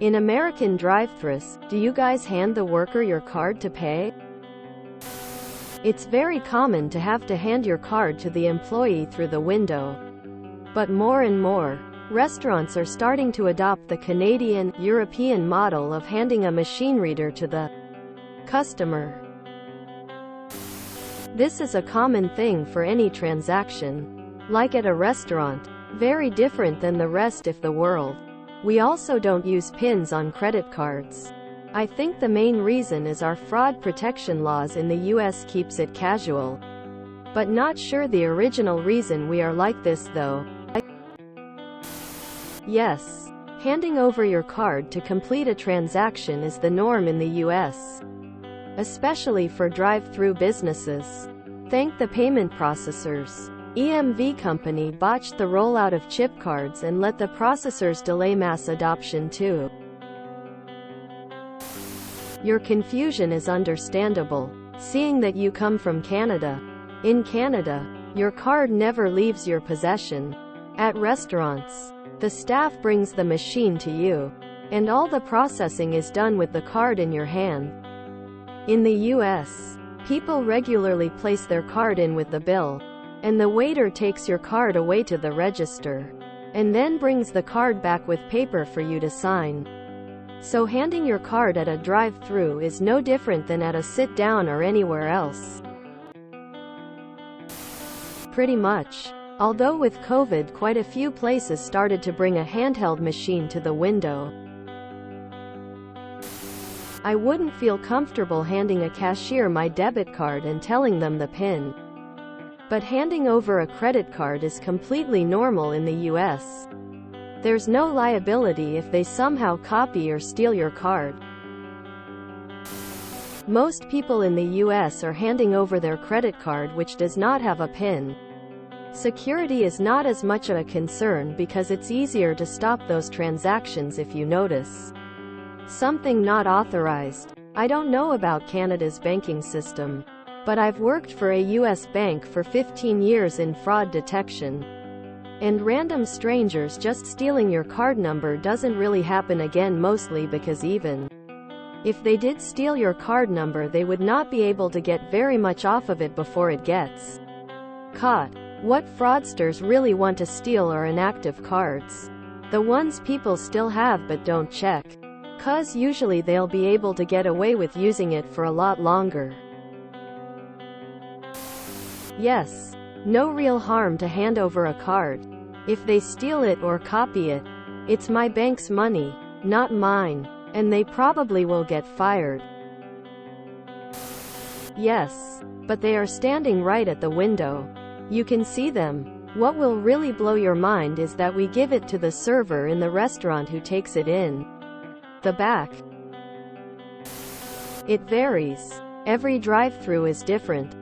In American drive-thrus, do you guys hand the worker your card to pay? It's very common to have to hand your card to the employee through the window. But more and more restaurants are starting to adopt the Canadian, European model of handing a machine reader to the customer. This is a common thing for any transaction. Like at a restaurant. Very different than the rest of the world. We also don't use PINs on credit cards. I think the main reason is our fraud protection laws in the US keeps it casual. But not sure the original reason we are like this though. Yes, handing over your card to complete a transaction is the norm in the US. Especially for drive-thru businesses. Thank the payment processors. EMV company botched the rollout of chip cards and let the processors delay mass adoption too. Your confusion is understandable, seeing that you come from Canada. In Canada, your card never leaves your possession. At restaurants, the staff brings the machine to you, and all the processing is done with the card in your hand. In the US, people regularly place their card in with the bill, and the waiter takes your card away to the register, and then brings the card back with paper for you to sign. So handing your card at a drive-thru is no different than at a sit-down or anywhere else. Pretty much. Although with COVID quite a few places started to bring a handheld machine to the window. I wouldn't feel comfortable handing a cashier my debit card and telling them the PIN. But handing over a credit card is completely normal in the US. There's no liability if they somehow copy or steal your card. Most people in the US are handing over their credit card which does not have a PIN. Security is not as much of a concern because it's easier to stop those transactions if you notice something not authorized. I don't know about Canada's banking system, but I've worked for a US bank for 15 years in fraud detection. And random strangers just stealing your card number doesn't really happen again, mostly because even if they did steal your card number they would not be able to get very much off of it before it gets caught. What fraudsters really want to steal are inactive cards. The ones people still have but don't check. 'Cause usually they'll be able to get away with using it for a lot longer. Yes, no real harm to hand over a card. If they steal it or copy it, it's my bank's money, not mine, and they probably will get fired. Yes, but they are standing right at the window. You can see them. What will really blow your mind is that we give it to the server in the restaurant who takes it in the back. It varies. Every drive-thru is different.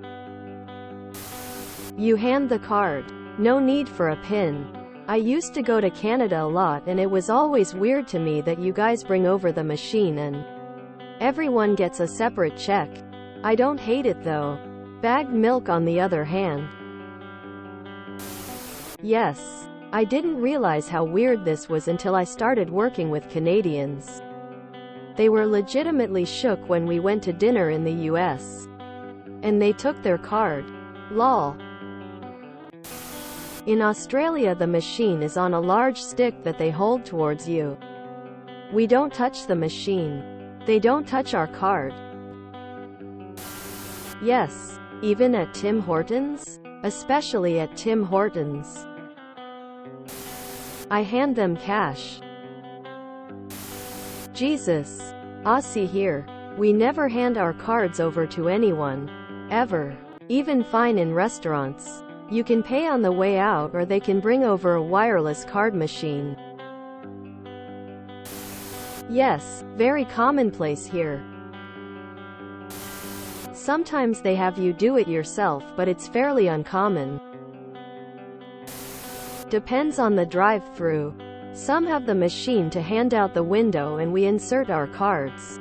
You hand the card. No need for a PIN. I used to go to Canada a lot and it was always weird to me that you guys bring over the machine and everyone gets a separate check. I don't hate it though. Bagged milk on the other hand. Yes, I didn't realize how weird this was until I started working with Canadians. They were legitimately shook when we went to dinner in the US. And they took their card. Lol. In Australia the machine is on a large stick that they hold towards you. We don't touch the machine. They don't touch our card. Yes, even at Tim Hortons? Especially at Tim Hortons. I hand them cash. Jesus. Aussie here. We never hand our cards over to anyone. Ever. Even fine in restaurants. You can pay on the way out or they can bring over a wireless card machine. Yes, very commonplace here. Sometimes they have you do it yourself but it's fairly uncommon. Depends on the drive-thru. Some have the machine to hand out the window and we insert our cards.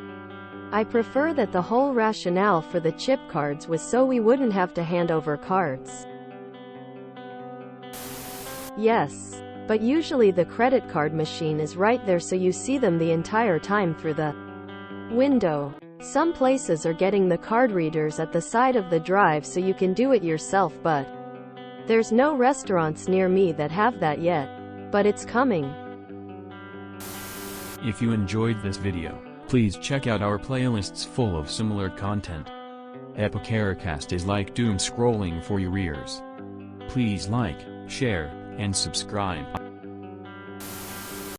I prefer that the whole rationale for the chip cards was so we wouldn't have to hand over cards. Yes, But usually the credit card machine is right there so you see them the entire time through the window. Some places are getting the card readers at the side of the drive so you can do it yourself, but there's no restaurants near me that have that yet. But it's coming. If you enjoyed this video, please check out our playlists full of similar content. Epicaricast is like doom scrolling for your ears. Please like, share, and subscribe.